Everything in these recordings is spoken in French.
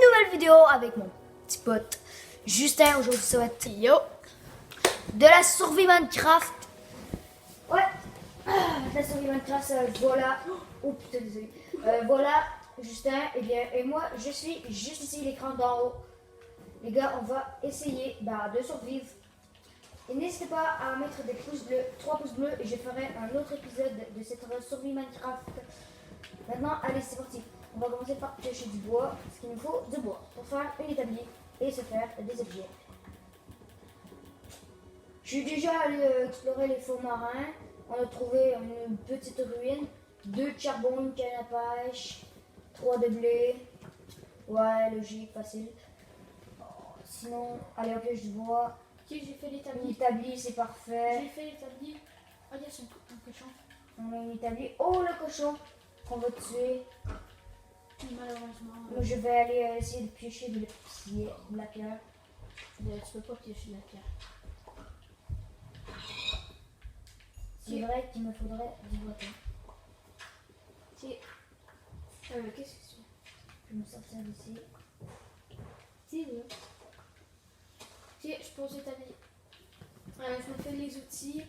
nouvelle vidéo avec mon petit pote Justin. Aujourd'hui, ça va être de la survie Minecraft. Ouais, de la survie Minecraft, voilà. Oh putain, désolé. Voilà, Justin, et moi, je suis juste ici, l'écran d'en haut. Les gars, on va essayer de survivre. Et n'hésitez pas à mettre des pouces bleus, 3 pouces bleus, et je ferai un autre épisode de cette survie Minecraft. Maintenant, allez, c'est parti. On va commencer par piocher du bois, parce qu'il nous faut du bois pour faire un établi et se faire des objets. Je suis déjà allé explorer les fonds marins. On a trouvé une petite ruine, 2 de charbon, une canne à pêche, 3 de blé. Ouais, logique, facile. Sinon, allez, on pioche du bois. Ok, j'ai fait l'établi. L'établi, c'est parfait. J'ai fait l'établi. Oh, il y a un cochon. On a un établi. Oh, le cochon qu'on va tuer. Malheureusement. Moi, je vais aller essayer de piocher de la pierre. Tu peux pas piocher de la pierre. C'est vrai qu'il me faudrait du bâton. Qu'est-ce que c'est? Je vais me sortir d'ici. C'est là. Ok, je pose l'établi. Je me fais les outils.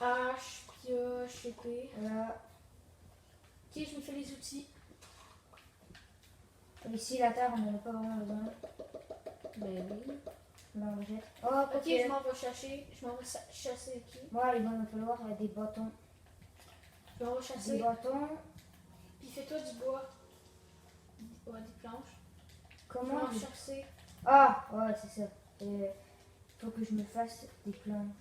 Hache, pioche, épée. Voilà. Ok, je me fais les outils. Ici, la terre, on n'en a pas vraiment besoin. Ben oui. Là, on le jette. Oh, Ok, je m'en vais chasser. Je m'en vais chasser qui? Moi, il va me falloir des bâtons. Je m'en vais Des chasser. bâtons. Puis fais-toi du bois. Ouais, des planches. Je Comment m'en vais je- chasser. Ah, ouais, c'est ça. Faut que je me fasse des planches.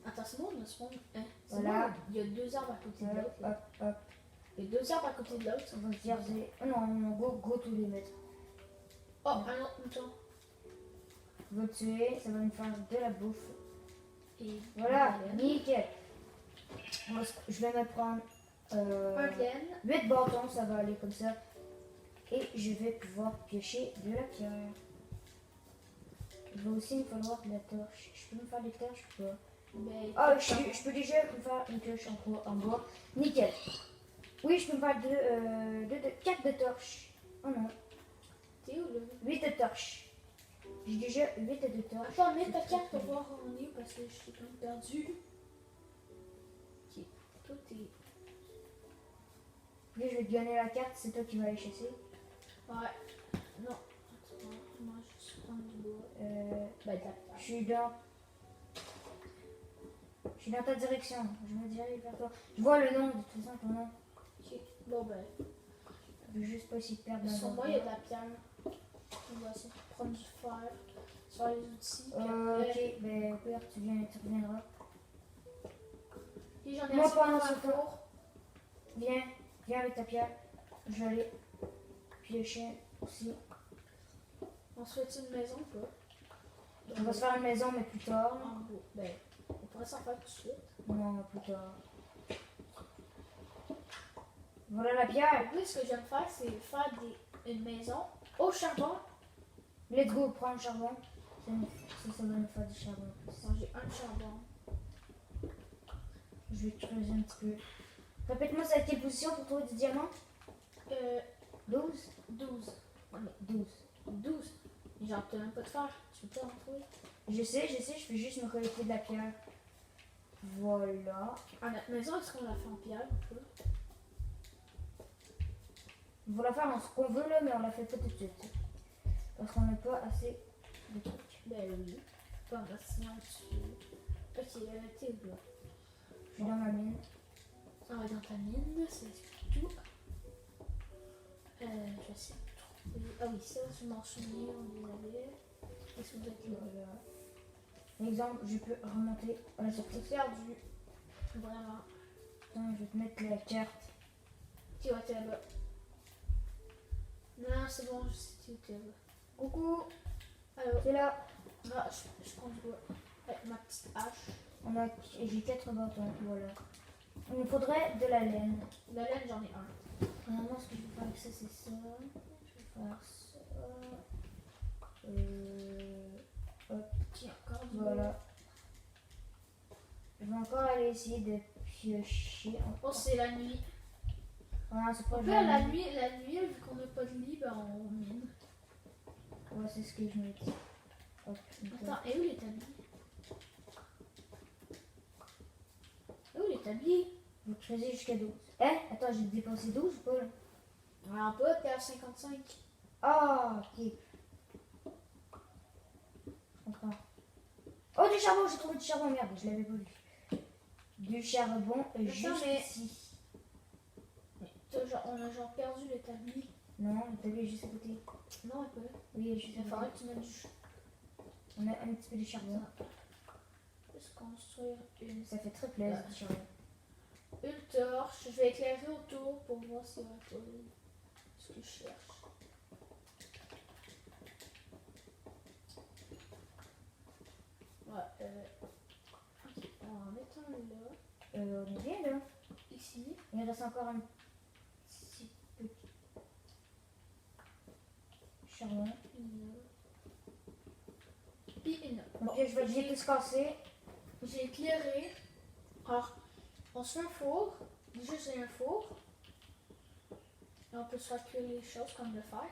Attends, c'est bon, on a ce monde. Hein? C'est Voilà. bon, il y a 2 arbres à côté de Hop, l'autre. là. hop, hop. Il y a 2 arbres à côté de l'autre. On va se dire des... Oh non, non, go tous les mettre. Oh, un autre mouton. On va le tuer, ça va me faire de la bouffe. Et Voilà, une laine. nickel. Je vais me prendre Un laine. 8 bâtons, ça va aller comme ça. Et je vais pouvoir piocher de la pierre. Il va aussi me falloir de la torche. Je peux me faire des torches ou pas? Ben, Ah, je peux déjà me faire une pioche en bois. Nickel. Oui, je peux me faire 4 de torches. Oh non, t'es où là? 8 de torches. J'ai déjà 8 de torches. Attends, mets ta carte pour voir où on est parce que je suis comme perdu. Ok, toi t'es. Puis je vais te donner la carte, c'est toi qui vas aller chasser. Ouais. Non. Attends, moi je vais prendre du bois. Ben, je suis dans ta direction. Je me dirige vers toi. Je vois le nom, de toute façon, ton nom. Ok, bon ben. Je veux juste pas essayer de perdre Sur dans moi il y a de la pierre. On va essayer de prendre du fer. Sur les outils. puis Ok, après- ben au pire, tu reviendras. Puis j'en ai Moi, assez pendant pour ce faire temps- four. Viens avec ta pierre. Je vais aller piocher aussi. On se fait une maison ou pas? On va se faire une maison, mais plus tard. En gros. Ben, on pourrait s'en faire tout de suite. Non, plus tard. Voilà la pierre. Oui, ce que j'aime faire, c'est faire une maison au charbon. Let's go, prends le charbon. Ça va nous faire du charbon. Bon, j'ai un charbon. Je vais creuser un petit peu. Répète-moi, c'est à quelle position pour trouver du diamant? 12? 12. Ouais, 12. 12. Genre, t'as même pas de fer. Tu peux pas en trouver. Je sais, je fais juste me collecter de la pierre. Voilà. Ah, notre maison, est-ce qu'on la fait en pierre ou pas? On va la faire en ce qu'on veut là, mais on la fait pas tout de suite. Parce qu'on n'a pas assez de trucs. Ben oui. Pas en sinon dessus. Ok, t'es où là? Je suis dans ma mine. On va dans ta mine, c'est tout. Je vais essayer de trouver. Ah oui, ça, je m'en souviens, on les avait. Est-ce que vous êtes là? Voilà. Par exemple, je peux remonter à la surface. C'est perdu. Vraiment. Attends, je vais te mettre la carte. Tu vois, t'es là-bas. Non, c'est bon, je sais où t'es là. Coucou, Alors, c'est là. là, je prends du bois. Avec ma petite hache. J'ai 4 bâtons, voilà. Il me faudrait de la laine. La laine, j'en ai un. Normalement, ce que je vais faire avec ça, c'est ça. Je vais faire ça. Hop, Tiens, encore du bois. voilà. Je vais encore aller essayer de piocher. Oh, c'est la nuit. Ah, c'est pas On peut, la nuit, vu qu'on n'a pas de lit, ben on mine. c'est ce que je me dis. Hop, Attends, et où l'établi? Et où l'établi? donc je faisais jusqu'à 12. Eh, attends, j'ai dépensé 12 ou pas là? Un peu, t'es à 55. Ah, ok. Je comprends. Oh, du charbon, j'ai trouvé du charbon, merde, je l'avais pas vu. Du charbon, juste mais- ici. On a genre perdu l'établi. Non, t'as vu juste à côté. Non, un peu. Oui, juste Il à faudrait côté. que tu mettes du On a un petit peu de charbon. Juste construire une. Ça fait très plaisir, du charbon. Une torche. Je vais éclairer autour pour voir s'il y a ce que je cherche. Ouais, ok, on va en mettre un là. On est bien là. Ici. Il reste encore un petit peu de charbon. Une là. Puis une là. Donc je vais bien tout se casser. J'ai éclairé. Alors, on se fait un four. Déjà, j'ai un four. Et on peut se faire cuire les choses comme le fer.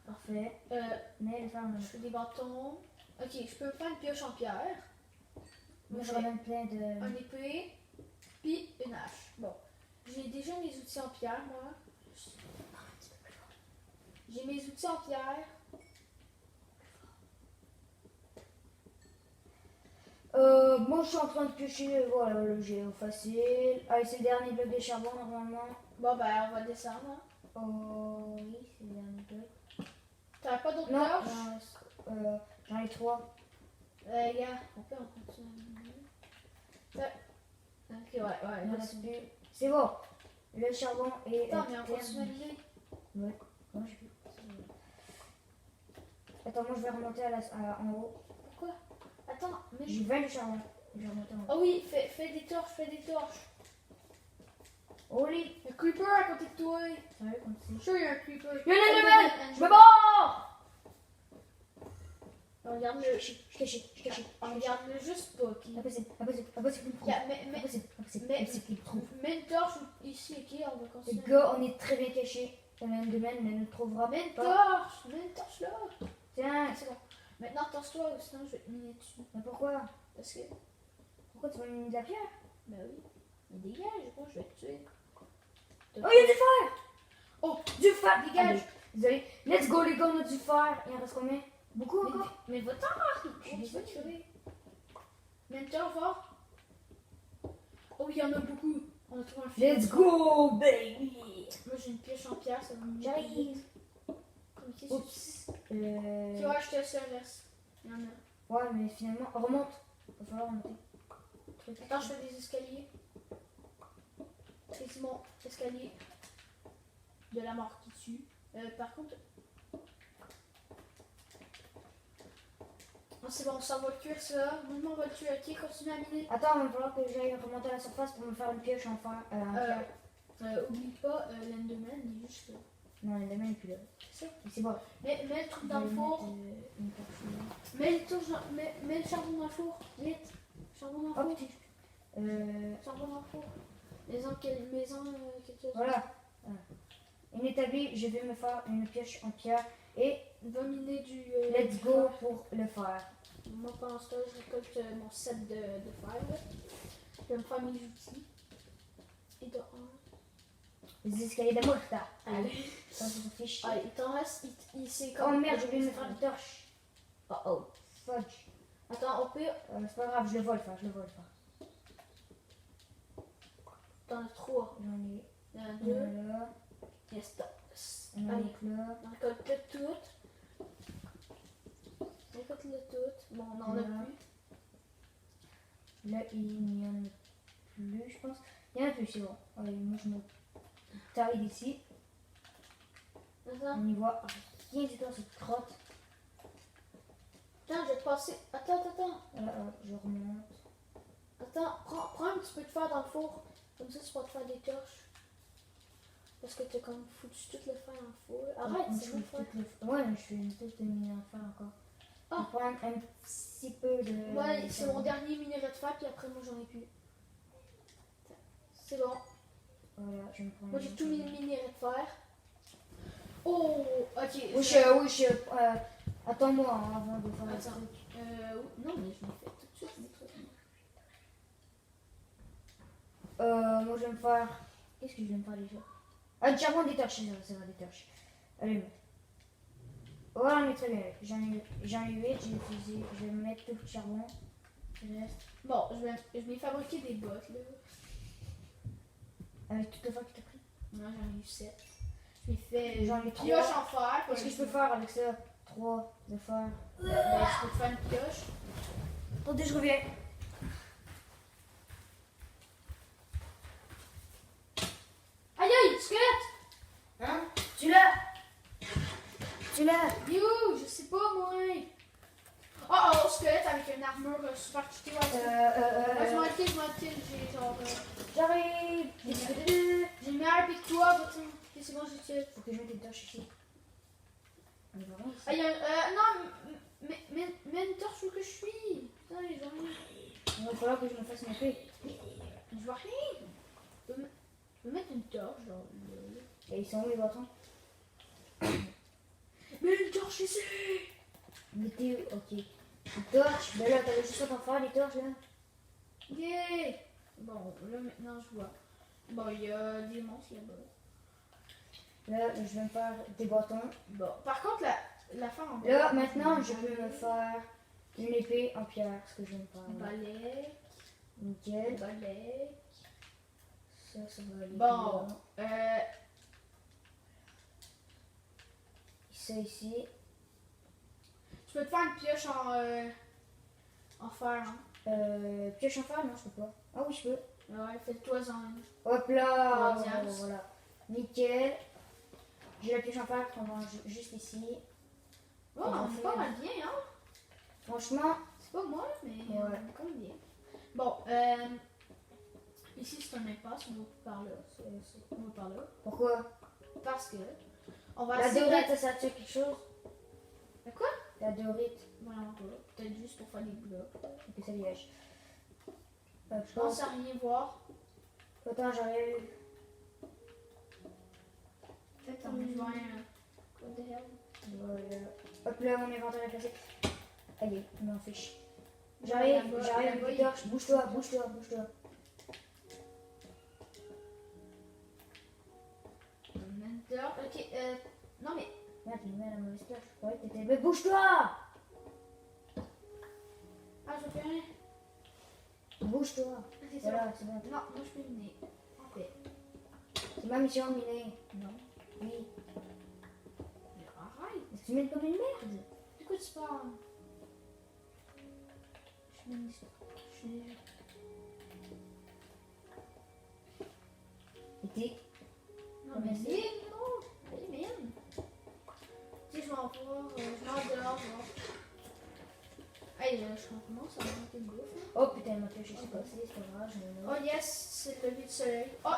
Parfait. Euh, Mais le faire, je fais des bâtons. Ok, je peux me faire une pioche en pierre. moi je j'ai ramène plein de. un épée, puis une hache. Bon, j'ai déjà mes outils en pierre, moi. J'ai mes outils en pierre. Moi je suis en train de piocher, voilà, le géo facile. Allez, c'est le dernier bloc de charbon normalement. Bon, ben, on va descendre. Hein. Oh oui, c'est le dernier bloc. T'as pas d'autres Non, torches? j'en ai 3. Gars, on peut en continuer. Ok, ouais, Il me là, reste plus. C'est bon. Le charbon est. Attends, mais on terminé. continue à lever. Ouais. Moi, j'ai plus. Attends, moi je vais remonter en haut. Pourquoi? Attends, mais. J'ai 20 de charbon. Je vais remonter en haut. Oh oui, fais des torches, fais des torches. Oh oui. Il y a un creeper à côté de toi. Sérieux, comme Je suis c'est. sûr, il y a un creeper. Je me barre. Regarde-le. Je caché. Regarde-le juste pas, ok? Impossible qu'il me trouve. Yeah, mais Impossible qu'il me trouve. mets une torche ici, ok? On va Les continuer. gars, on est très bien cachés. Le même domaine ne nous trouvera Mets une pas. torche là. Tiens. C'est bon. Maintenant, torche-toi, ou sinon je vais te miner dessus. Mais pourquoi? Parce que. Pourquoi tu vas me mettre de la pierre? Ben oui. Mais dégage, moi je vais te tuer. Oh, il y a du fer! Oh, Du fer! dégage! Allez, désolé. Let's go, les gars, on a du fer. Il en reste combien? Beaucoup Mais, encore? mais va-t'en, Je suis tu vas désolée. tuer. Mets une torche fort. Oh, il y en a beaucoup. On a trouvé un fil. Let's go, baby! Moi j'ai une pioche en pierre, ça va me J'arrive. Comme ici. Oups. Ok, ouais, je te laisse le reste. Il y en a. Ouais, mais finalement, remonte. Il va falloir remonter. Attends, je fais des escaliers. C'est mon escalier de la mort qui tue. Par contre. Oh, c'est bon, ça va cuire ça. Maintenant, on va le tuer. Ok, continue à miner. Attends, il va falloir que j'aille remonter à la surface pour me faire une pioche en fer. En pierre. Oublie pas, l'Enderman, il est juste là. Non, il est même plus là. C'est ça. C'est bon. Mets le truc dans Je le vais four. mettre, une torche là. Mets le charbon dans le four. Vite. Charbon dans le Oh four. putain. Charbon dans le four. Maison, quelque chose. Voilà. Une établie, je vais me faire une pioche en pierre et Va miner du. let's go pour le fer. Moi, pendant ce temps, je récolte mon set de fer. Là. Je vais me faire mes outils. Et de Les escaliers de morta. Allez. Ça, c'est fichier. Ah, il t'en reste. C'est Oh comme. merde, j'ai oublié de me faire une torche. Oh oh. Fudge. Attends, au pire, C'est pas grave, je le vole faire, je le vole faire. t'en as 3. J'en ai Il y en a un 2. là, Yes, un allez, autre là. on récolte toutes. On récolte le tout. Bon, on en a Là. plus. Là, il n'y en a plus, je pense. Il y en a plus, c'est bon. Allez, moi je me taille d'ici. Attends, On y voit rien du tout dans cette grotte. je vais te passer. Attends. Je remonte. Attends, prends un petit peu de fer dans le four. Comme ça, tu pourras te faire des torches. Parce que t'as comme foutu tout le fer dans le four. Arrête, Je c'est fais mon fer. tout le- Ouais, mais je fais une toute mine en fer encore. Ah. Je vais prendre un petit peu de. Ouais, c'est mon dernier minerai de fer, puis après, moi, j'en ai plus. C'est bon. Voilà, je vais me prendre. Moi, j'ai tout mis minerai de fer. Oh, ok. Oui, Attends-moi hein, avant de faire le Attends. truc. Non, mais je l'ai fait tout de suite. les trucs. Moi je vais me faire. Qu'est-ce que je vais me faire déjà? Ah, du charbon, des torches, c'est vrai, des torches. Allez. Voilà, on est très bien. J'en ai 8, j'ai utilisé. Je vais mettre tout le charbon. Le reste. Bon, je vais fabriquer des bottes là. Avec tout le fer que tu as pris. Moi j'en ai eu 7. Je m'ai fait J'en ai une trois. pioche en fer. Qu'est-ce que je peux faire avec ça? 3 de fer. Ben, je peux te faire une pioche. Attendez, je reviens. Aïe aïe, squelette! Hein? Tu l'as? Tu l'as? You, je sais pas moi. Oh, squelette avec une armure super cheatée. Je m'en kill, j'ai genre. J'arrive! J'ai une meilleure épée que toi, putain. Ok, c'est bon, j'ai tué. Faut que je mette des torches ici. On est vraiment ici. Ah, non, mais une torche où que je suis. Putain, les gens. Il va falloir que je me fasse une épée. Je vois rien. Je peux mettre une torche, genre. Et ils sont où les bâtons? Mais une torche ici! Mettez. Ok. Les torches. Ben là, t'avais juste à t'en faire les torches là. Yeah! Bon, là maintenant je vois. Bon, il y a des monstres là-bas. Là, je vais me faire des bâtons. Bon, par contre, la fin en Là, bas, maintenant, je peux me faire une épée en pierre. Ce que je vais me faire. Là. balai, Nickel. balai. Ça va aller. Bon, là. Ça ici. tu peux te faire une pioche en fer. Hein. Pioche en fer? Non, je peux pas. Ah oui, je peux. Ouais, fais-toi-en une. Hop là! Voilà. Voilà. Nickel. J'ai la pioche en fer qu'on mange juste ici. Oh, On va on est faire- pas mal bien, hein? Franchement, C'est pas moi, mais Ouais. on est quand même bien. Bon, ici c'est un impasse, on va par là. On va par là. pourquoi? Parce que on va La essayer dorite, ça sert à quelque chose? La quoi? La dorite. Vraiment pas. Peut-être juste pour faire des blocs. Ok, ça liège. Je Je pense à rien voir. Attends, j'arrive. Peut-être en je vois rien. Quoi de hell? Voilà. Hop là, mon inventaire est placé. Allez, je m'en fiche. J'arrive, j'arrive avec les torches. Bouge-toi, bouge-toi, bouge-toi. Ok, non mais. Merde, j'ai mis la mauvaise torche. Ouais, t'étais. Mais bouge-toi! Ah, je fais rien. Bouge-toi. Ok, c'est Voilà, bon. c'est bon. Non, moi je peux venir. Ok. C'est ma mission, Miné. Non. Oui. Mais arrête. Est-ce que tu mets comme une merde? De quoi tu parles? Je suis. Et t'es. Non, mais c'est. Non. Allez, merde. Si je m'en vais, je m'en dehors, voir. Hey, je commence à monter le gouffre. Oh putain, ma pioche est passée, c'est pas grave, je me Oh yes, c'est le lever du soleil. Oh,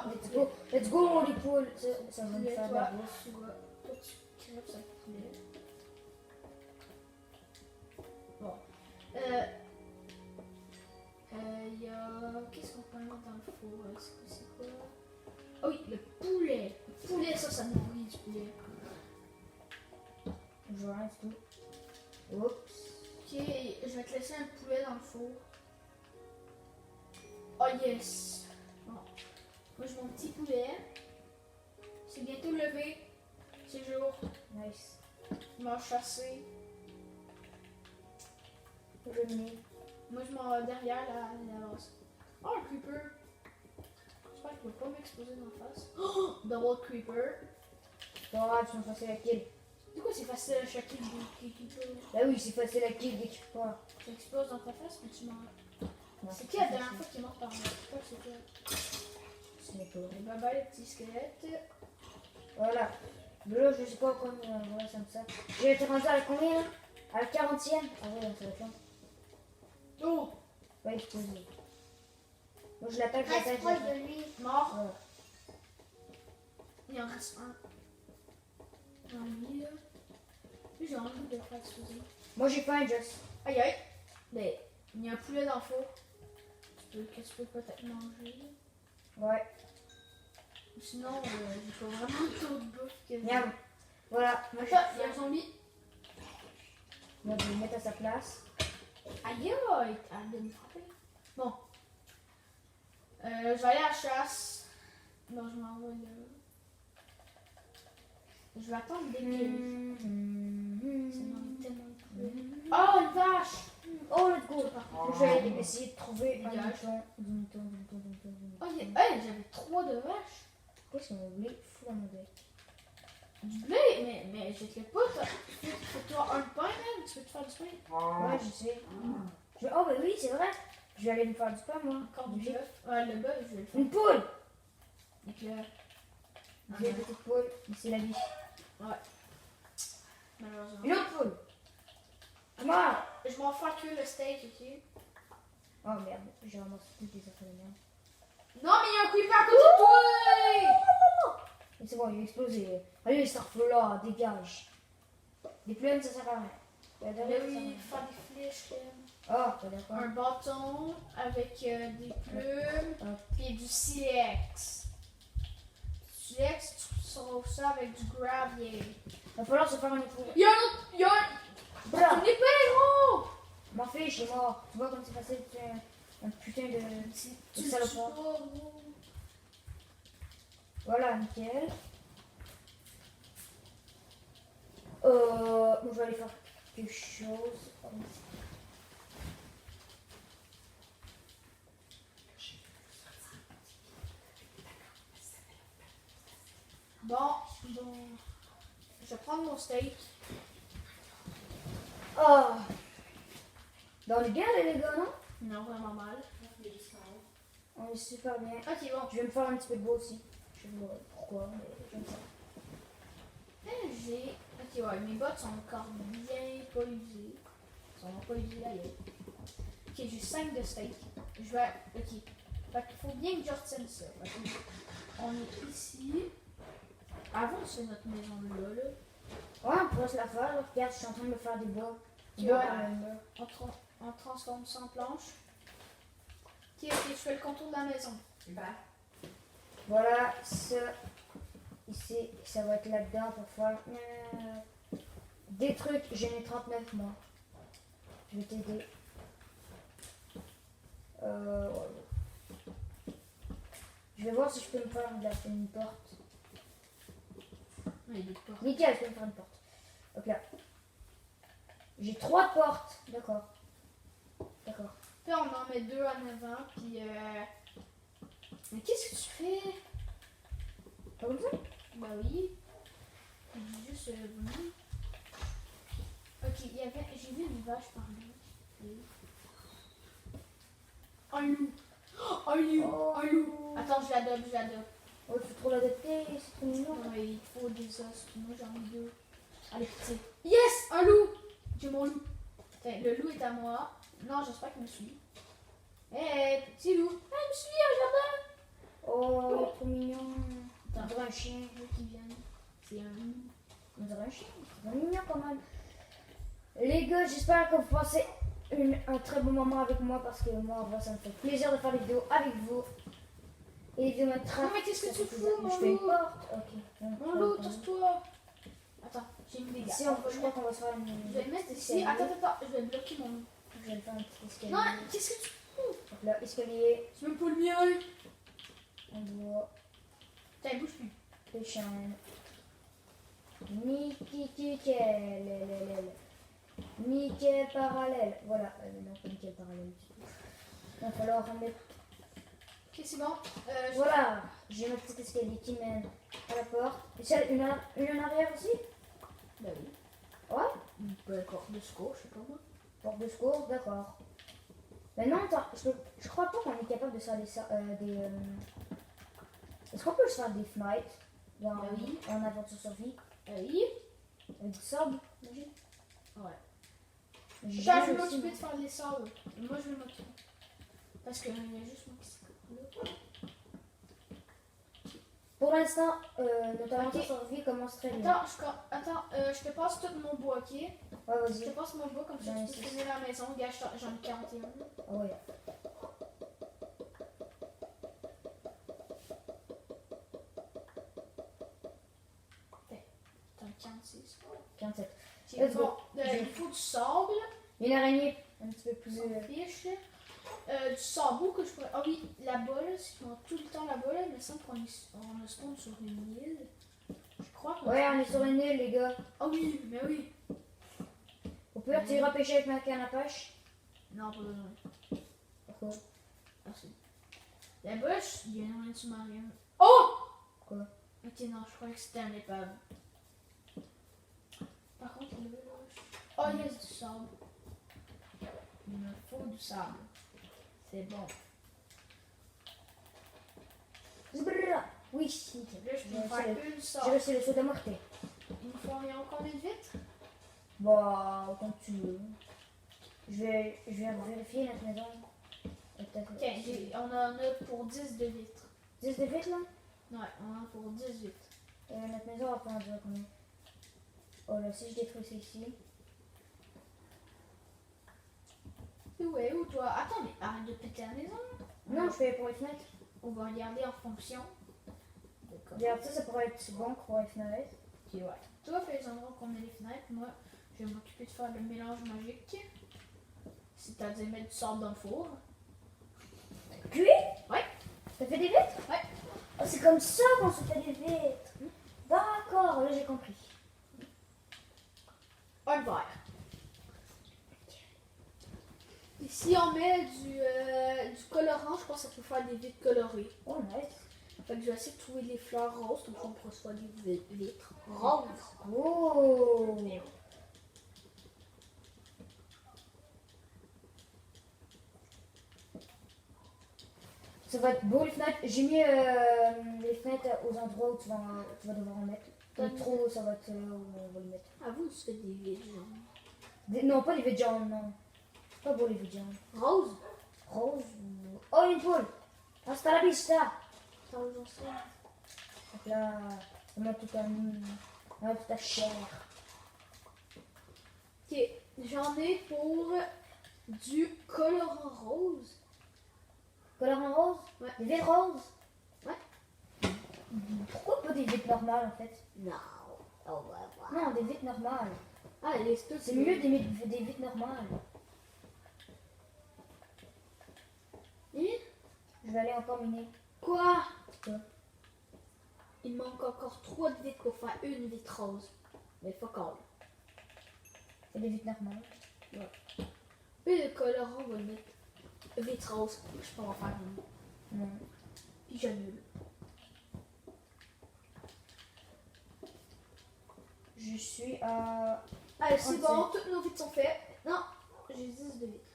Let's go, les poules! Ça va me faire de la toi, bouffe. tu vois, toi tu crèves ça poulet. Bon. Il y a. Qu'est-ce qu'on peut mettre dans le four? C'est quoi? Oh oui, le poulet. Le poulet, ça nourrit du poulet. Je vois rien du tout. Oups. Ok, je vais te laisser un poulet dans le four. Oh yes! Bon. Moi j'ai mon petit poulet. C'est bientôt levé. C'est jour. Nice. Je m'en chasser. Je mets. Moi je m'en vais derrière la base. Oh un creeper! J'espère qu'il va pas m'exploser dans la face. Oh! Double creeper. C'est pas grave, tu m'as facile à kill. Du coup c'est facile à choquer des creepers. Bah oui, c'est facile à kill dès que tu pars. Ça explose dans ta face mais tu meurs. Non, C'est qui la dernière fois qui est mort par moi? Je crois que c'est toi. Ce n'est pas vrai. Et bye bye les petits squelettes. Voilà. Là, je sais pas combien. Voilà, ça me ça. J'ai été rendu à la combien là? À la 40e? Ah ouais, ça va être long. Oh! Va exploser. Moi je l'attaque, Reste j'attaque. proche de lui. Mort. Voilà. Il en reste un. Dans lui là. Lui j'ai envie de le faire exploser. Moi j'ai faim, Jess. Aïe aïe! Mais il y a un poulet dans le four. Que tu peux peut-être manger. Ouais. Ou sinon, j'ai pas vraiment trop de bouffe que. Miam. Voilà. Moi Attends, il y a un zombie. Je vais le mettre à sa place. Aïe, aïe, arrête de me frapper. Bon. Je vais aller à la chasse. Non, je m'en vais là. Je vais attendre dès que. Ça m'arrive tellement de trouver. Oh, une vache! Oh, let's go! Je vais essayer de trouver un Dégage. mouton. Oh, hey, j'avais 3 de vaches. Qu'est-ce qu'on a oublié? Fou dans mon deck. Du blé? Mais je te l'ai pas. Fais-toi un pain, man. Tu veux te faire du pain? Ouais, je sais. Oh, bah oui, c'est vrai. Je vais aller me faire du pain, moi. Encore du bœuf. Ouais, le bœuf, je vais le faire. Une poule! Donc, J'ai une petite poule, mais c'est la vie. malheureusement. Une autre poule! Moi! Je m'en fais que le steak, ok? Oh merde, j'ai ramassé toutes les affaires de merde. Non, mais il y a un creeper à côté de toi! Mais c'est bon, il a explosé. Allez, là, dégage. Des plumes, ça sert à rien. Mais oui, faire des flèches. Oh, pas d'accord. Un bâton avec des plumes et du silex. Du silex, tu sauves ça avec du gravier. Va falloir se faire un étoile. Il y a un autre. Il y a un. Voilà. Une épée, gros! M'en fiche, il est mort. Tu vois comme c'est facile de faire un putain de Tu le salopard. tues pas, gros. Voilà, nickel. Bon, je vais aller faire quelque chose. Bon. Je vais prendre mon steak. Oh! Dans les gars, les gars, non? Non, vraiment mal. On est super bien. Ok, bon. Je vais me faire un petit peu de bois aussi. Je sais pas pourquoi, mais j'aime ça. J'ai. Ok, ouais, mes bottes sont encore bien pas usées. Elles sont pas usées d'ailleurs. Ok, j'ai 5 de steak. Je vais. Ok. Fait qu'il faut bien que je retienne ça. Fait que on est ici. Avant, c'est notre maison là. Ouais, on pourrait se la faire. Regarde, je suis en train de me faire des bois. Tu Bois vois, par le mur. on transforme ça en planche. Ok, ok, je fais le contour de la maison. Voilà, ça. Ici, ça va être là-dedans pour faire des trucs. J'en ai 39 moi. Je vais t'aider. Ouais. Je vais voir si je peux me faire une porte. Ouais, il est pas. Nickel, je peux me faire une porte. Hop là. J'ai 3 portes. D'accord. D'accord. Puis on en met 2 en avant. Puis mais qu'est-ce que tu fais? Pas comme ça? Bah oui. Je dis juste oui. Ok, j'ai vu une vache par là. Oui. Un loup. Oh, un loup. Oh. Un loup. Attends, je l'adopte. Oh, il faut trop l'adapter, c'est trop mignon. Non, mais il faut des os. Moi, j'en ai 2. Allez, petit. Yes! Un loup! J'ai mon loup. Tiens, le loup est à moi. Non, j'espère qu'il me suit. Hé, petit loup. Ah, il me suit, regarde. Oh, il est trop mignon. On Attends, dirait un chien. je veux qu'il vienne. C'est un loup. On dirait un chien. C'est trop mignon quand même. Les gars, j'espère que vous passez un très bon moment avec moi parce que moi, en vrai, ça me fait plaisir de faire des vidéos avec vous. Et les vidéos Minecraft. Non, mais qu'est-ce que ça tu fait fous, plaisir. mon Je fais une loup? porte. Ok. Mon loup, tasse-toi. Attends, j'ai une dégâts. Ici, je crois qu'on va se faire une. Je vais le mettre ici. Attends, je vais bloquer mon loup. Je vais le faire un petit escalier. Non, qu'est-ce que tu fous? Hop là, escalier. C'est même pas le mien. On voit Tiens, bouge plus. les chaînes. Nickel. Nickel parallèle. Voilà. Non, pas nickel parallèle du tout. Il va falloir remettre. Ok, c'est bon. Voilà. J'ai ma petite escalier qui mène à la porte. Et celle, une en arrière aussi? Bah oui. Ouais. Bah, porte de secours, je sais pas moi. Porte de secours, d'accord. Mais non, attends, je crois pas qu'on est capable de faire des. Est-ce qu'on peut se faire des fenêtres dans, Bah oui. en aventure survie Oui. avec du sable, imagine? Ouais. J'ai Je vais jamais m'occuper aussi, de faire les sables. Moi, je vais m'occuper. Parce qu'il y a juste moi qui sais. Pour l'instant, notre aventure Ok. survie commence très bien. Attends, je te passe tout mon bois, ok? Ouais, Je vas-y. te passe mon bois comme ça Ouais, tu peux c'est finir la maison. Gars, j'en ai 41. Ah ouais. T'en as 46. 47. Ok, Let's bon, go. il faut du sable. Une araignée un petit peu plus. Sans fiche. Du sabot que je pourrais. Ah oui, là-bas, là, si je prends tout le temps là-bas, là, il me semble qu'on a spawn sur une île. Je crois qu'on Ouais, on est sur une île, les gars. Ah oui, mais oui. Au pire, tu iras pêcher avec ma canne à pêche. Non, pas besoin. Pourquoi? Merci. Là-bas, il y a une moyen sous-marine. Oh! Quoi? Ok, non, je croyais que c'était un épave. Par contre, là, oh, il y a du sable. Il me faut du sable. C'est bon. Zbrrr. Oui, Là, je peux J'ai faire reçu une j'ai sable. reçu le saut de morte. Il me faut environ combien de vitres? Bah, autant que tu veux. Je vais vérifier notre maison. Ok, on en a pour 10 de vitres. 10 de vite là? Ouais, on en a pour 10 vitres. Notre maison va prendre combien? Oh là, si je détruis celle-ci. Ouais, ou toi? Attends, mais arrête de péter la maison. Non, je fais pour les fenêtres. On va regarder en fonction. D'accord. Regarde, ça pourrait être bon pour les fenêtres. Ok, ouais. Toi, fais les endroits qu'on met les fenêtres. Moi, je vais m'occuper de faire le mélange magique. C'est-à-dire mettre du sable dans le four. Cuit? Ouais. Ça fait des vitres? Ouais. Oh, c'est comme ça qu'on se fait des vitres. D'accord, là j'ai compris. Un verre. Et si on met du colorant, je pense que ça peut faire des vitres colorées. Oh, nice. Fait que je vais essayer de trouver des fleurs roses, comme ça on pourra se faire des vitres roses. Oh. Ça va être beau les fenêtres. J'ai mis les fenêtres aux endroits où tu vas devoir en mettre. Le trou, ça va être là où on va le mettre. Ah, vous, tu fais des vitres jaunes. Non, pas les vides jaunes, non. Pas beau les vides jaunes. Rose? Rose. Oh, une poule. Hasta la vista. Attends, j'en sais. Donc là, on met tout toute ta chair. Ok, j'en ai pour du colorant rose. Colorant rose? Ouais. Des vides roses? Ouais. Pourquoi pas des vides normales en fait? Non, on va voir. Non, des vides normales. Ah, les studs, C'est mieux des vides normales. Et Je vais aller encore miner. quoi? Quoi? Il manque encore 3 de vitres pour faire une vitre rose. Mais fuck all. C'est des vides normales. Et le colorant, on va le mettre vitre rose. Je peux en faire une. Non. Puis j'annule. Je suis à. Allez, c'est Ok. bon, toutes nos vitres sont faites. Non, j'ai 10 de vitres.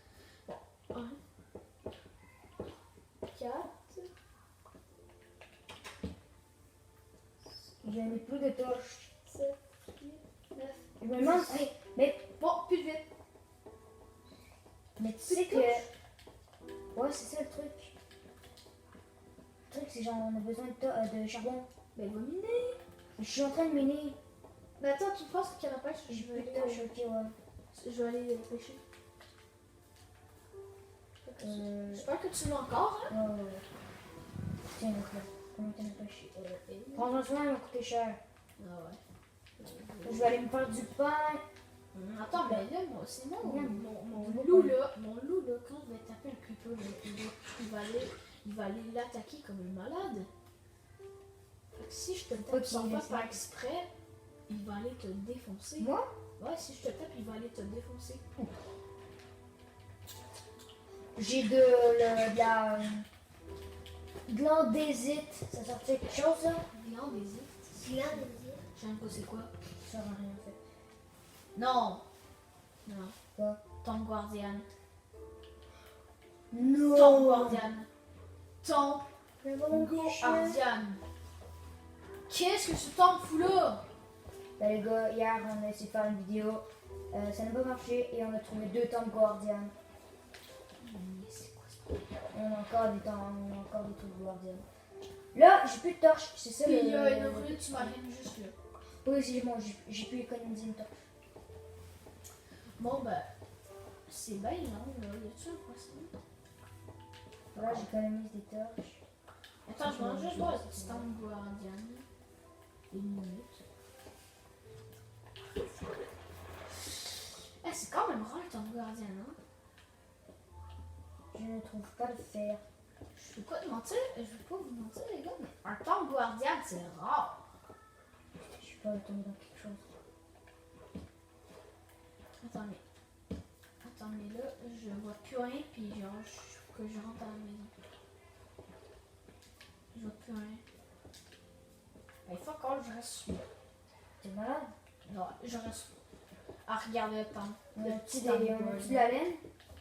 Bon, 1, 4. J'ai mis plus de torches. 7, 8, 9. Je me demande. Hey, mais Bon, plus de vite. tu sais que. Ouais, c'est ça le truc. Le truc, c'est genre, on a besoin de charbon. Ben, va miner. Je suis en train de miner. Mais attends, tu penses qu'il y en a pas? J'ai Je plus vais de aller, torches, ok, ouais. je vais aller pêcher. Euh. J'espère que tu l'as encore, hein? Ouais, ouais. Tiens, donc là. Comment t'en as pêché? Prends-en soin, il m'a coûté cher. Ah ouais. Je vais aller me faire du pain. Attends, mais là, moi, c'est mon Du loup pain. là, quand je vais taper un creeper, il va aller l'attaquer comme un malade. Fait que si je te tape Ok, sans pas laisse-le. faire exprès, il va aller te défoncer. Moi? Ouais, si je te tape, il va aller te défoncer. J'ai de l'andésite. Ça sortait quelque chose là? Viande hésite. Je sais même pas c'est quoi. Ça sert à rien en fait. Non. Non. Quoi? Tombe Guardian. Non! Tombe Guardian. Tombe Mais bon, Guardian. Qu'est-ce que ce temple fout là? Bah, les gars, hier on a essayé de faire une vidéo. Ça n'a pas marché et on a trouvé 2 tombes guardians. Mais c'est quoi ce truc? On a encore des trucs guardians. Là, j'ai plus de torches. C'est ça Il le. y a une rue sous-marine juste là. Oui, c'est bon, j'ai pu économiser une torche. Bon, ben, c'est bien long là. Y a-tu un poisson? Là, j'économise des torches. Attends, je vais juste voir le petit temple Guardian. Une minute. même rare le temple gardien, non? Je ne trouve pas de fer. Je veux pas te mentir, je veux pas vous mentir les gars, mais un temple gardien c'est rare. Je suis pas tombé dans quelque chose. Attends, mais là, je vois plus rien, puis genre, faut que je rentre à la maison. Je vois plus rien. Il faut encore que je reste là. T'es malade? Non, je reste à regarder le temple. On Le a petit petit temple on a gardien. de la laine?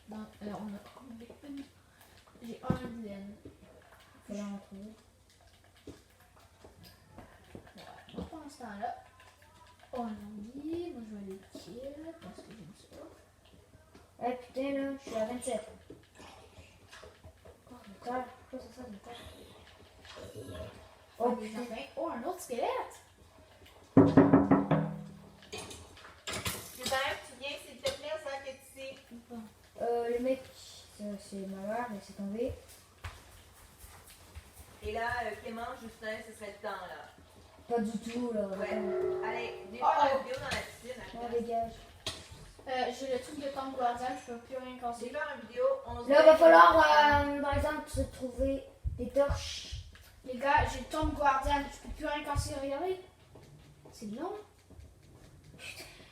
Non, on a combien? J'ai un de laine. Faut en trouver. Ouais, donc pendant ce temps-là, on a dit, moi je vais aller kill parce que j'aime ça. Eh putain là, je suis à 27. Oh, le tas. Quoi c'est ça le tas? Oh putain. Oh, un autre squelette! Super, tu viens s'il te plaît, ça que tu sais. Le mec, ça, c'est ma mère, laissez tomber. Et là, Clément, Justin, ce serait le temps là. Pas du tout là. Ouais. Allez, viens Oh, faire la vidéo dans la piscine. On après. dégage. J'ai le truc de temple gardien, je peux plus rien Viens casser. faire une vidéo, on se Là, va falloir, par exemple, se trouver des torches. Les gars, j'ai le temple gardien, je peux plus rien casser, regardez. C'est long.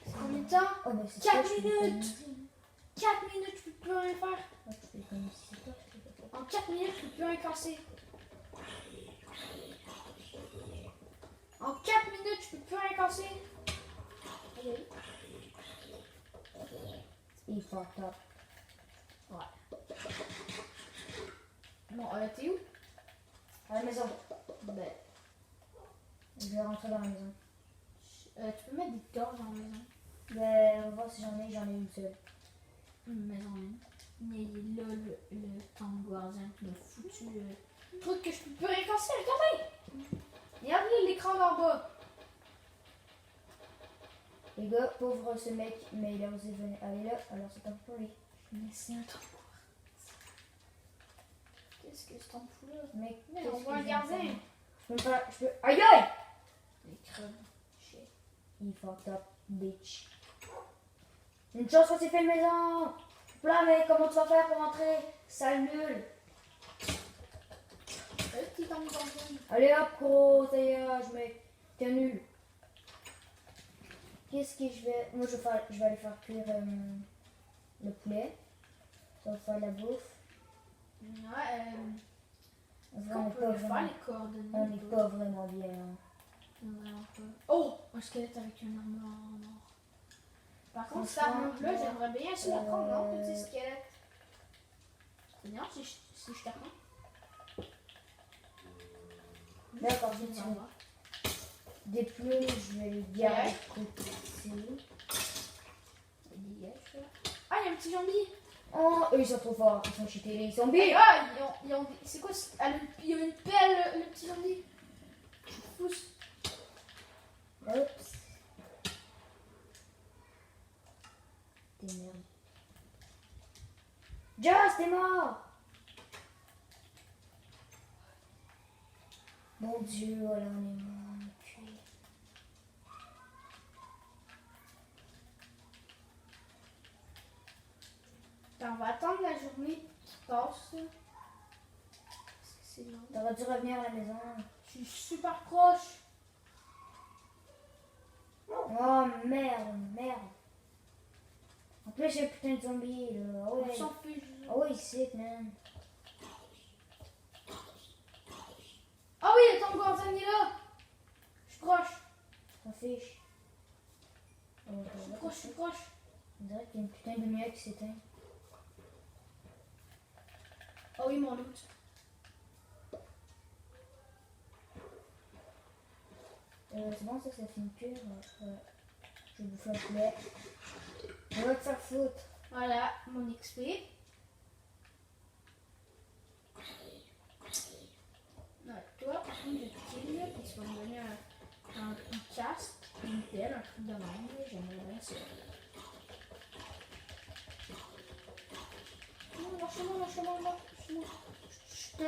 Combien de temps? Oh, mais c'est 4 torches, je peux minutes. pas 4 minutes, je peux plus rien faire. Ah, tu peux pas mettre ces torches, je peux pas. En 4 minutes, je peux plus rien casser. En 4 minutes, je peux plus rien casser. Allez. Il faut top. Bon, t'es où? À la maison. Ben, Je vais rentrer dans la maison. tu peux mettre des torches dans la maison. Ben, on va voir si j'en ai une seule. Une maison même. Mais il est là, le temple gardien qui m'a foutu le truc que je peux plus rien casser, regardez! Regardez l'écran d'en bas. Les gars, pauvre ce mec, mais il a osé venir aller là, alors c'est un pour lui. Mais c'est un temple. Qu'est-ce que c'est temple là? Mec, Mais qu'est-ce on que voit un je viens de gardien. faire? Je peux pas, je peux. Aïe aïe! Les crabes. Shit. Il fucked up, bitch. Une chance qu'on s'est fait une maison! Là, mais comment tu vas faire pour rentrer? Sale nul! Le petit temple gardien. Allez hop, gros, ça y est, je mets. T'es nul. Qu'est-ce que je vais. Moi, je vais aller faire cuire le poulet. Ça va faire la bouffe. Ouais, On est-ce qu'on est peut pas le faire vraiment, les coordonnées? on n'est pas vraiment bien. Hein. Non, vraiment pas. Oh! Un squelette avec une armure en or. Par contre, cette Franchement, armure-là, moi, j'aimerais bien essayer de la prendre, non? Petit squelette. C'est bien si je t'apprends. D'accord, je On va tire. voir. Des plumes, je vais les garder Ouais. côté ici. Il dégage, là. Ah, il y a un petit zombie! Oh, eux, ils sont trop forts. Ils sont cheatés, les zombies. Hey, ah, ils ont c'est quoi? Il y a une pelle, le petit zombie. Pousse. Oups. T'es merde. Just, t'es mort. Mon Dieu, voilà, on est mort. Puis... Attends, on va attendre la journée qui passe. Parce que c'est long. T'aurais dû revenir à la maison. Je suis super proche. Oh merde, merde. En plus, j'ai putain de zombie là. Ah On ouais. s'en fiche. Ah ouais, c'est man. Ah oui, le temple gardien il est là. Je suis proche. S'en fiche. Oh, Je suis proche, je suis proche. on dirait qu'il y a une putain de lumière qui s'éteint. Ah oui, mon loot. C'est bon, ça finit cuire. Ouais. Je vais bouffer un poulet. On va te faire foutre. Voilà, mon XP. Ouais, toi, par contre, je te kill, puis tu vas me donner un casque, une pelle, un truc de même. J'aimerais bien ça. Non, lâchez-moi. Je suis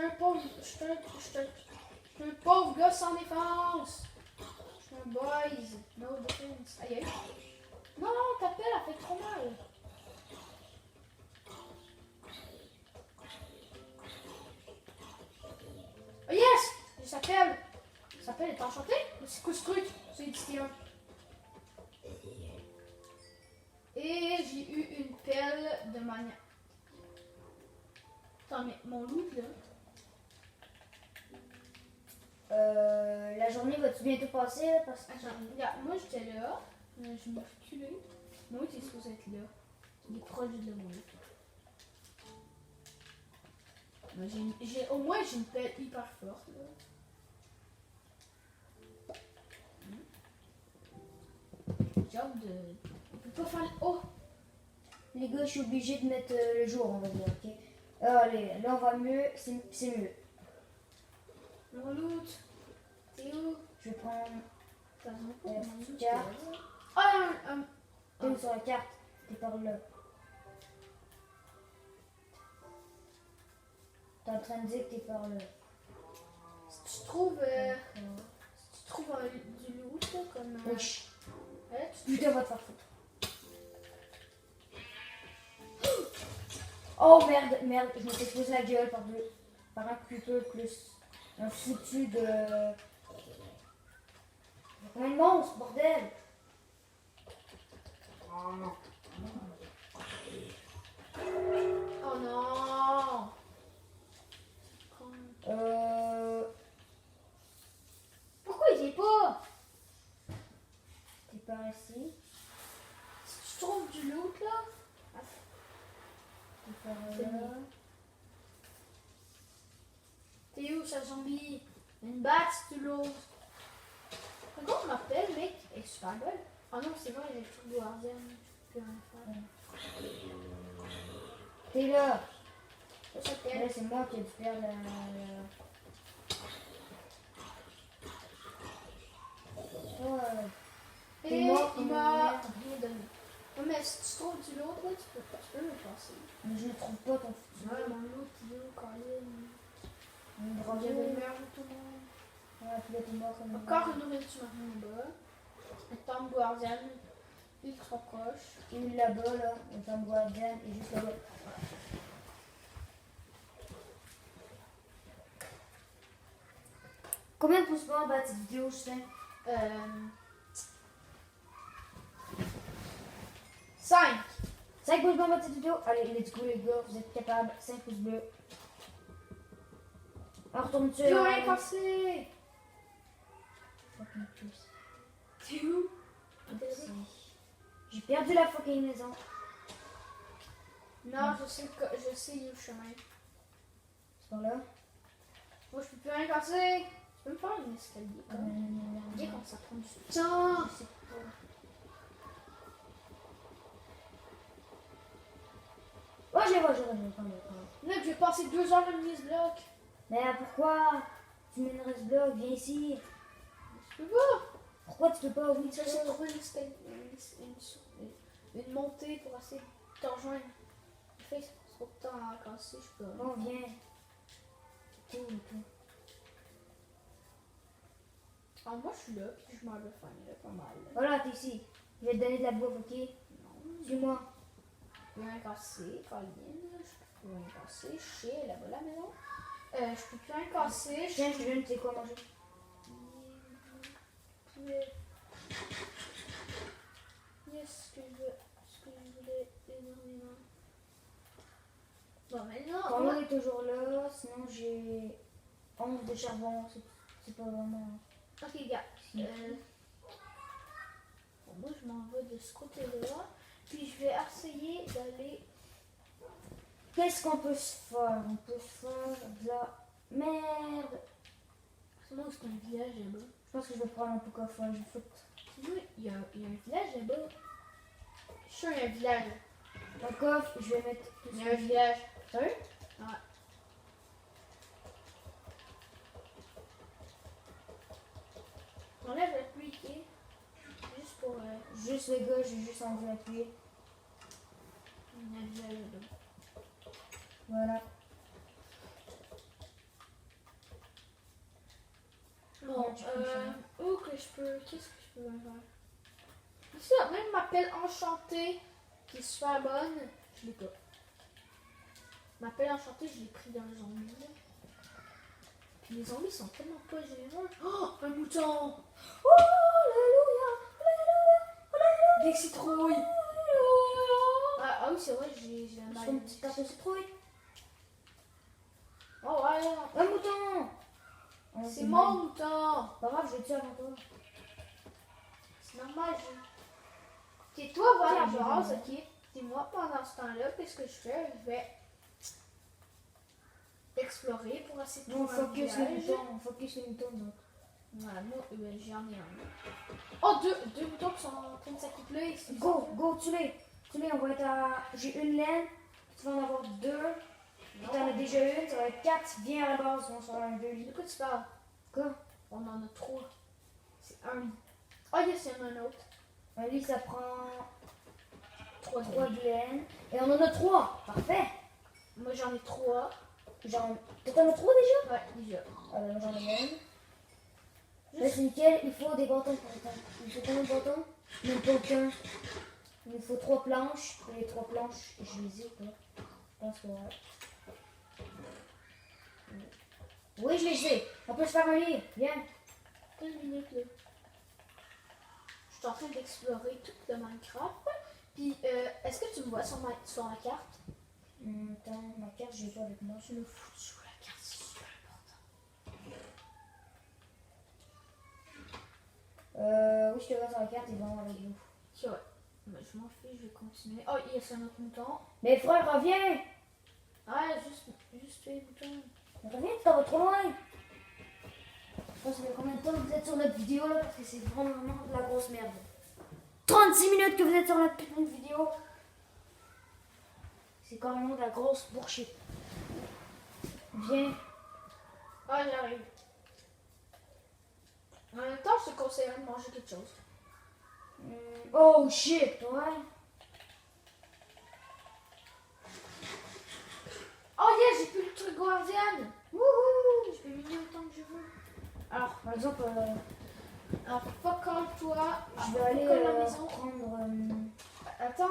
un pauvre gars sans défense. Je suis un boys. No defense. Aïe aïe. Non, ta pelle, elle fait trop mal. est enchanté? C'est quoi ce truc? C'est édition. Et j'ai eu une pelle de manière. Attends, mais mon loot là. La journée va-tu bientôt passer là, parce que... Attends, regarde, moi j'étais là. Je me suis reculé. Moi, t'es supposé être là. Il est proche de mon loot. Moi, au moins, j'ai une pelle hyper forte là. J'ai hâte de. On peut pas faire. Oh! Les gars, je suis obligée de mettre le jour, on va dire, ok? Allez, là on va mieux, c'est mieux. Mon loot! T'es où? Je vais prendre T'as un peu la mon petite loot, carte. là. Ah, T'es où sur la carte? T'es par là. T'es en train de dire que t'es par là. Si tu trouves, D'accord. si tu trouves du loot là, comme. Wesh. Ouais, tu Putain, va te faire foutre. Oh merde, merde, je me suis explosé la gueule par un creeper plus un foutu de... Combien de monstres, bordel? Oh non! Pourquoi il vient pas? T'es par ici, Si tu trouves du loot là, t'es par C'est là. mieux. t'es où, ça zombie? Une batte, si tu l'oses. Comment on m'appelle, mec? Elle est super belle. Oh non, c'est vrai, il est tout gardien. Je peux rien faire. T'es là. Ça Là, s'appelle. c'est moi qui ai dû faire la... Ouais. Et T'es mort, il ton m'a merde. rien donné. Non, mais si tu trouves du loot là, tu peux me passer. Mais je ne trouve pas ton foutu. Ouais, mon loot, il est où, Colin? Une J'avais le drogue. meilleur loot au monde. Ouais, puis là, t'es mort comme Encore une nourriture marine là-bas. Un temple guardian ultra proche. Une là-bas, là. Le temps guardian est juste là-bas. Combien de pouces pas en bas de cette vidéo, je sais? 5. 5 pouces bleus en bas de cette vidéo. Allez, let's go les gars, vous êtes capables. 5 pouces bleus. Alors retourne dessus. Tu as rien cassé. Fucking pouce. T'es où? Ici. J'ai perdu la fucking maison. Non, je sais le chemin. C'est par là. Moi, je peux plus rien casser. Tu peux me faire un escalier quand même. Dis comme ça prend du temps. Je sais pas. Oh, je les vois, je les vois. Là, je vais passer 2 heures à me ce bloc. Mais pourquoi tu mets une reste bloc? Viens ici. Je peux pas. Pourquoi tu peux pas ouvrir ça? J'essaie de trouver une montée pour essayer de te rejoindre. Je fais trop de temps à casser, je peux pas. Bon, viens. Tout, tout. Ah, moi, je suis là, puis je m'en vais faire là, pas mal. Voilà, t'es ici. Je vais te donner de la bouffe, ok? Non, Suis-moi. je peux rien casser, Colin. Je peux rien casser. Je sais, là-bas, la maison. Je peux plus rien casser. Tiens, je te donne, tu sais quoi manger? Yes, ce que je voulais énormément. Bon, maintenant, Ton l'eau est toujours là, sinon j'ai 11 de charbon, c'est pas vraiment... ok, gars. Bon, moi, je m'en vais de ce côté-là. Puis, je vais essayer d'aller. Qu'est-ce qu'on peut se faire? On peut se faire de la merde. C'est moi où c'est un village là-bas. Je pense que je vais prendre un peu coffre, je vais foutre. Tu vois, il y a un village là-bas. Je suis sûr, il y a un village. Un coffre, je vais mettre tout Il y ce a un que village. j'ai. Sérieux? Enlève la pluie, ok? Juste pour. Juste les gars, j'ai juste enlevé la pluie. Il y a un village là-bas. Voilà. Bon, tu peux faire. où que je peux. Qu'est-ce que je peux faire? Ici, il y a même ma pelle enchantée qui est super bonne. Je l'ai pas. Ma pelle enchantée, je l'ai pris dans le zombie. Puis les zombies sont tellement pas généreux. Oh, un mouton! Oh, alléluia, alléluia, Des citrouilles! Ah oui, c'est vrai, j'ai alléluia. un Je fais une petite tarte de citrouille. Oh, ouais, Un mouton. Oh, c'est mon mal. mouton! Pas grave, je vais tuer avant toi. C'est normal, je... Ok, toi, va à la Tiens, base, je ok? Et moi, pendant ce temps-là, qu'est-ce que je fais? Je vais explorer pour essayer de Non, trouver un focus les village. moutons, on focus les moutons. Donc. Voilà, moi, j'en ai un. Oh, deux moutons qui sont en train de s'accoupler. Go, tue-les. Tue-les, on va être à... J'ai une laine, tu vas en avoir deux. Tu en as déjà une, ça va être 4. Viens à la base, on sera un deux lits. De quoi tu parles? Quoi? On en a 3. C'est un lit. Oh yes, il y en a un autre. Un lit, ça prend 3 3 de laine. Et on en a 3. Parfait. Moi j'en ai 3. Genre, t'en as 3 déjà? Ouais, déjà. Alors, moi j'en ai une. Là, c'est nickel, il faut des bâtons pour le temps. Il faut combien de bâtons? Même pas aucun. Il nous faut 3 planches. Et les 3 planches, je les ai, quoi. Je pense que ouais. Oui, je les ai. On peut se faire un lit. Viens. 15 minutes là. Je suis en train d'explorer tout le Minecraft. Puis, est-ce que tu me vois sur la carte? Attends, ma carte, je l'ai pas avec moi. Je me fous sur la carte, c'est super important. Oui, je te vois sur la carte, ils vont avec vous. Ok, ouais. Ben, je m'en fiche, je vais continuer. Oh, il y a un autre mouton. Mais frère, reviens. Ah, juste les moutons. Reviens, tu t'en vas trop loin. Je pense que ça fait combien de temps que vous êtes sur notre vidéo là? Parce que c'est vraiment de la grosse merde. 36 minutes que vous êtes sur notre putain de vidéo. C'est carrément de la grosse bullshit. Viens. Ah, j'arrive. En même temps, je te conseillerais de manger quelque chose. Oh shit, ouais. Oh yeah, j'ai plus le truc guardian. Wouhou, je peux miner autant que je veux. Alors, par exemple, Alors, fuck all toi. je vais aller fuck all la maison. prendre Attends,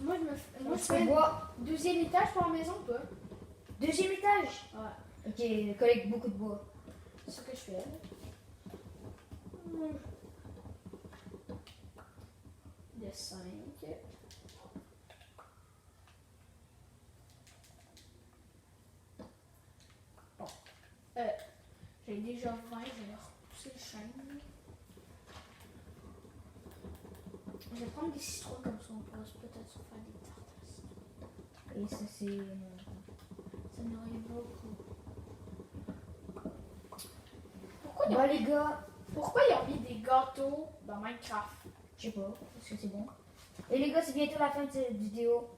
moi je ce fais bois. deuxième étage pour la maison ou pas? Deuxième étage. Ouais, Ok, collecte beaucoup de bois. c'est ce que je fais. Il y a 5. Bon. J'ai déjà 20, je vais repousser le chaîne. Je vais prendre des citrons comme ça, on pourra peut-être se faire des tartes. Et ça, c'est. Ça nourrit beaucoup. Pourquoi Bah, les gars, ils ont mis des gâteaux dans Minecraft? je sais pas, parce que c'est bon. Et les gars, c'est bientôt la fin de cette vidéo.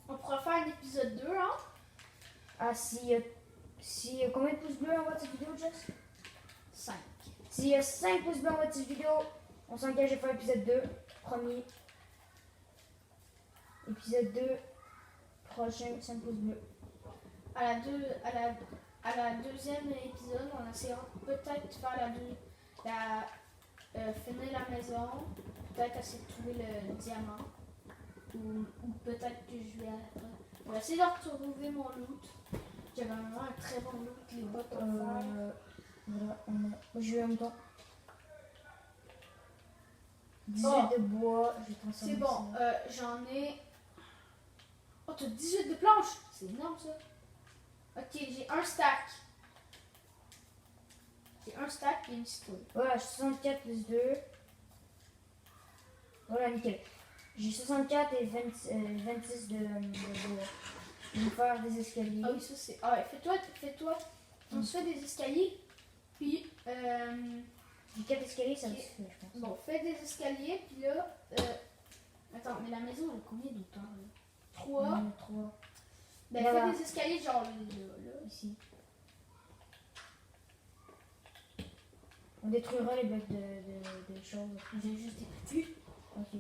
On pourra faire un épisode 2, hein? Ah, si combien de pouces bleus en bas de cette vidéo, Jess? 5. S'il y a 5 pouces bleus en bas de cette vidéo, on s'engage à faire épisode 2. Premier. Épisode 2. Prochain, 5 pouces bleus. À la deuxième épisode, on essaiera peut-être de faire finir la maison, peut-être essayer de trouver le diamant, ou peut-être que je vais essayer de retrouver mon loot. J'avais vraiment un très bon loot, les bottes en fer. Voilà, moi j'ai eu un temps. 18 Oh. de bois, je vais transformer C'est bon, ça. j'en ai... Oh, t'as 18 de planches! C'est énorme ça! Ok, j'ai un stack. J'ai un stack et une citrouille. Voilà, 64 plus 2. Voilà, nickel. J'ai 64 et 26 de bois. Je vais faire des escaliers. Ah oui, ça c'est... Ah ouais, fais-toi. On se fait des escaliers. Puis, J'ai 4 escaliers, ça me Ok. suffit, je pense. bon, fais des escaliers. Puis là... Attends, mais la maison, elle a combien de temps là? 3. 3. Ben, Voilà. fais des escaliers genre là. Ici. On détruira les blocs de choses. J'ai juste des petits. Ok.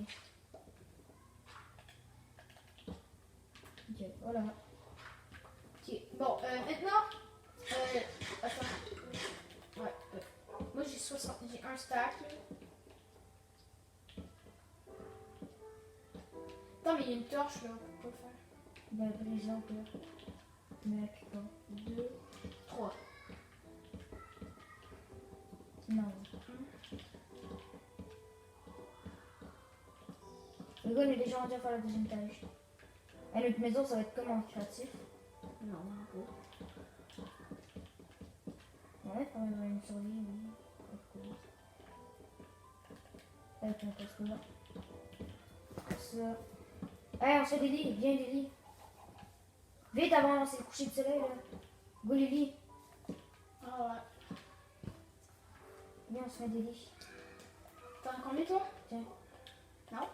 Ok, voilà. Ok, bon, maintenant... attends. Ouais, moi j'ai un stack. Là. Attends, mais il y a une torche là, on peut pas le faire. Ben, brise-la au pire. Mec, bon. 2, 3. Non. Le gars, on est déjà rendu à faire la deuxième tâche. Et notre maison, ça va être comment créatif? Non, un peu. Ouais, quand même une survie, oui. Of course. Avec un casque là. Ça. Allez, on se fait des lits, viens des lits. Vite avant, c'est le coucher de soleil là. Go les lits. Ah ouais. Viens, on se fait des lits. T'en as combien toi? Tiens. Non.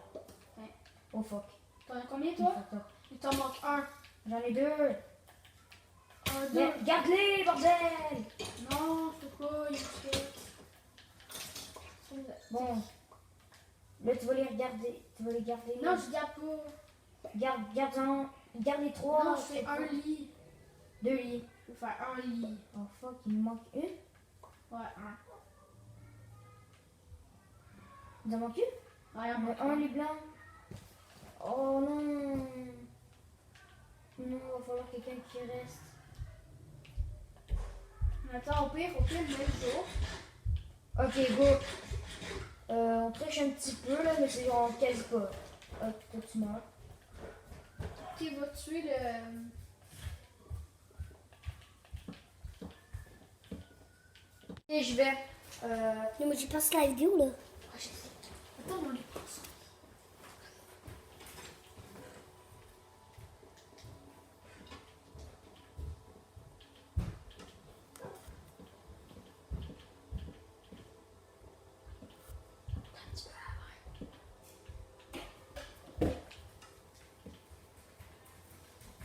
Oh fuck. T'en as combien toi? Fuck. Il t'en manque un. J'en ai 2. 1, 2. Garde-les, bordel! Non, je peux pas, il fait. Bon. Là, tu vas les regarder. Tu vas les garder. Non, je garde pas. Garde les 3. Non, je fais un lit. 2 lits. Je vais faire un lit. Oh fuck, il me manque une. Ouais, un. Il en manque une? Ouais, il en manque Un lit blanc. Oh non. Non, il va falloir quelqu'un qui reste. Attends, au pire, le même jour. Ok, go. On triche un petit peu là, mais c'est en quasi pas. Hop, toi tu meurs. Qui va tuer le. Et je vais. Non, mais j'ai passé la vidéo là. Attends, on les passe.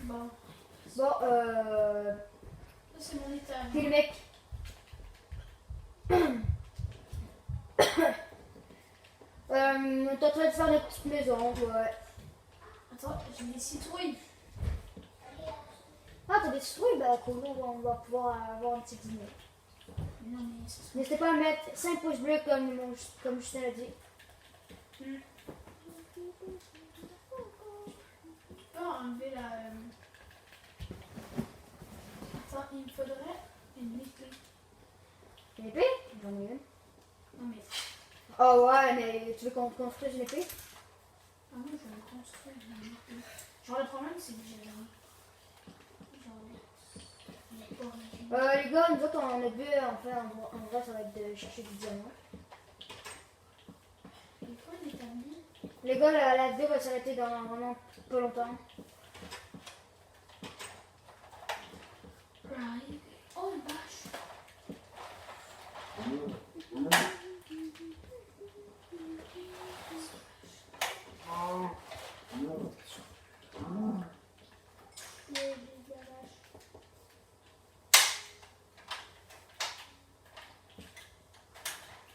Bon, Bon, ça c'est mon état. puis le mec. T'es en train de faire des petites maisons, ouais. Attends, j'ai des citrouilles. Ah, t'as des citrouilles? Bah, cool, on va pouvoir avoir un petit dîner. Non, mais ça se N'hésitez pas à mettre 5 pouces bleus comme Justin l'a dit. Tu peux enlever la. Attends, il me faudrait une épée. Une épée? J'en ai une. Non, mais. Oh ouais, mais tu veux qu'on construise une épée? Ah, moi je vais construire une épée. Genre, le problème c'est que j'ai. Les gars, nous autres on a vu, en fait, en vrai ça va être de chercher du diamant. Et quoi, il est terminé? Les gars, la vidéo va s'arrêter dans vraiment pas longtemps. Right. Oh, une vache.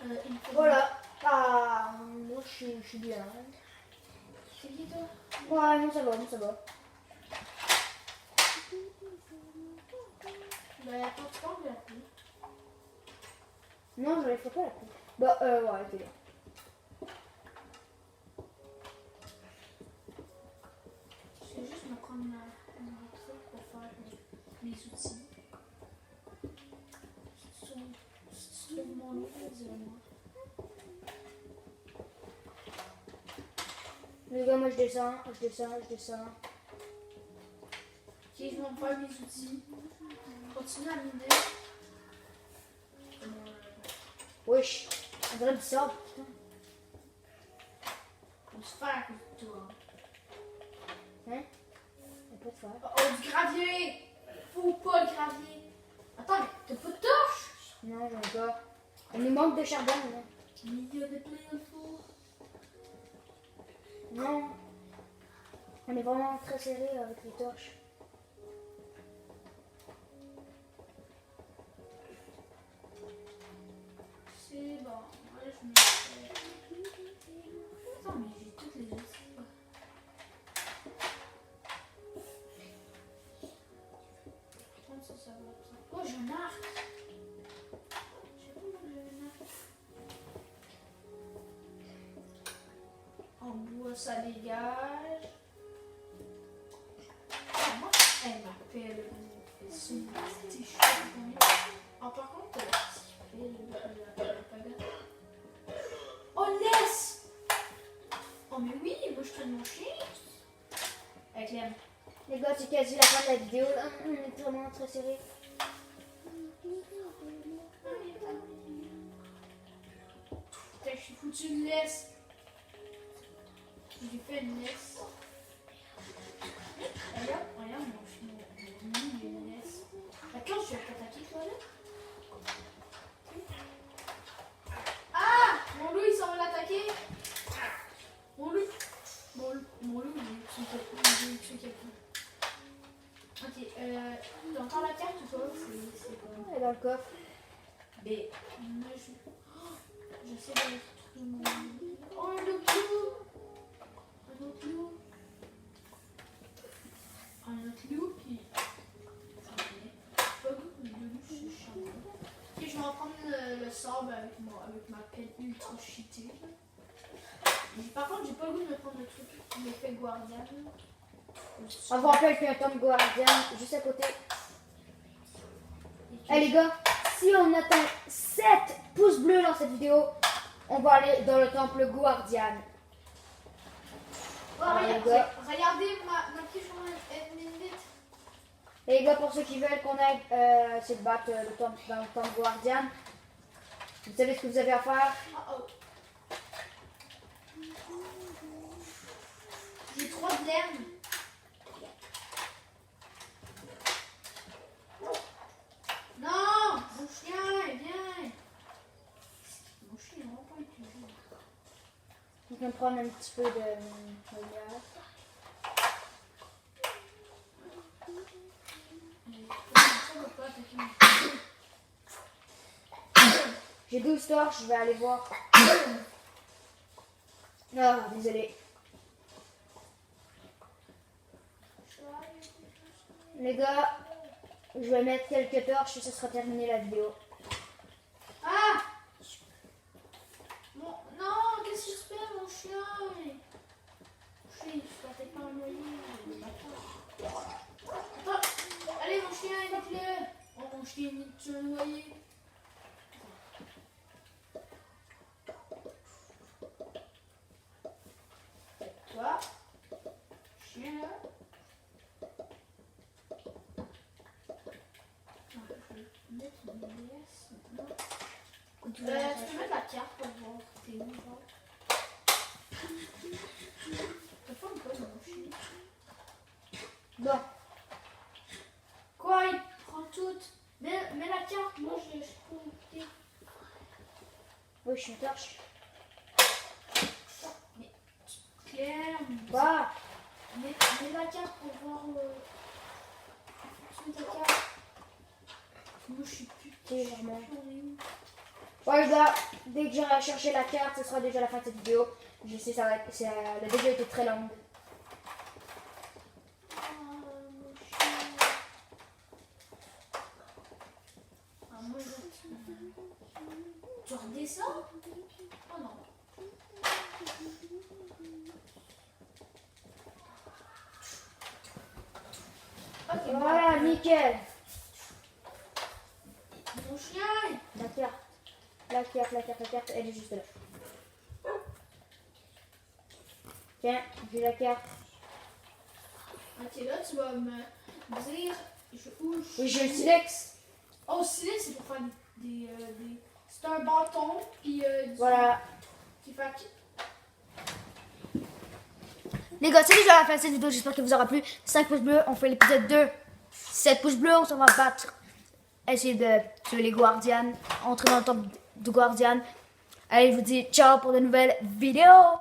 Il me faut- Voilà. Ah, moi je suis bien. C'est qui toi? Ouais, non ça va, non ça va. Bah, attends, tu parles de la pluie. Non, je les ferai pas la coupe. Bah, ouais, c'est bien. Je vais juste me prendre un truc pour faire mes outils. Sur mon lit, dis-moi. Les gars, moi je descends, je descends, je descends. Ok, je vais me faire mes outils. Continue à miner. Wesh, on dirait du sable, putain. On se fait à cause de toi. Hein? Y'a pas de fer. Oh, du gravier! Faut pas le gravier. Attends, mais t'as pas de torche? Non, j'en ai pas. On nous manque de charbon, là. Mais il y a des plein de four. Non. On est vraiment très serré avec les torches. C'est bon. Voilà, je mets. Attends, mais j'ai toutes les outils. Comment ça va ça? Oh, j'ai un arc. Je sais pas où j'ai un arc. En bois, ça dégage. c'était chaud. Ah, par contre, oh, laisse! Oh, mais oui, moi je traîne mon chien. Avec l'aime. Les gars, c'est quasi la fin de la vidéo là. On est vraiment très serré. Putain, je suis foutu une laisse. J'ai fait une laisse. Regarde mon il y a une laisse. D'accord, je vais t'attaquer toi là. Ah! Mon loup il s'en va l'attaquer. Mon loup, il est tué quelqu'un. Ok, t'entends la carte ou pas? C'est quoi? Elle est dans le coffre. Mais moi j'essaie d'aller trouver mon... Oh, un autre loup! Un autre loup! Un autre loup, puis... Pas goût, mais le loup, c'est chiant. Ok, je vais en prendre le sable avec ma pelle ultra cheatée. Par contre, j'ai pas le goût de me prendre le truc, l'effet guardian. On vous rappelle qu'il y a un temple guardian juste à côté. Eh les gars, si on atteint 7 pouces bleus dans cette vidéo, on va aller dans le temple guardian. Oh, regardez ma petite journée minute. Et les gars, pour ceux qui veulent qu'on aille se battre dans le temple guardian, vous savez ce que vous avez à faire. Oh. J'ai 3 de l'aine. Non, mon chien, viens. Mon chien est vraiment pas utilisé. On peut prendre un petit peu de lumière. J'ai 12 torches, je vais aller voir. Ah, désolé. Les gars, je vais mettre quelques torches et ça sera terminé la vidéo. Ah! Non, qu'est-ce qui se fait, mon chien? Mon chien, il se fait pas noyer. Attends, allez, mon chien, évite-le. Oh, mon chien, tu veux noyer. Toi, chien, là. Mettre une laisse maintenant. Tu peux mettre la carte pour voir t'es où, genre. T'as pas une bonne mon chien. Bon, Quoi, il prend tout. Mets la carte, moi je peux goûter. oui, je suis une torche. Claire, Bah, mets la carte pour voir le. Tu mets ta carte. Moi je suis plus. c'est normal. Ouais, les gars, dès que j'aurai cherché la carte, ce sera déjà la fin de cette vidéo. Je sais, elle a déjà été très longue. Tu redescends? Oh non. Ok, Voilà, nickel. Mon chien! La carte, elle est juste là. Tiens, j'ai la carte. Ok, là tu vas me dire où je Oui, j'ai le silex. Oh, silex, c'est pour faire des c'est un bâton, puis Voilà. qui fait... Les gars, c'est déjà la fin de cette vidéo. J'espère qu'elle vous aura plu. 5 pouces bleus, on fait l'épisode 2. 7 pouces bleus, on s'en va battre. Essayer de tuer les Guardians. Entrer dans le temple de Guardian. Allez, je vous dis ciao pour de nouvelles vidéos.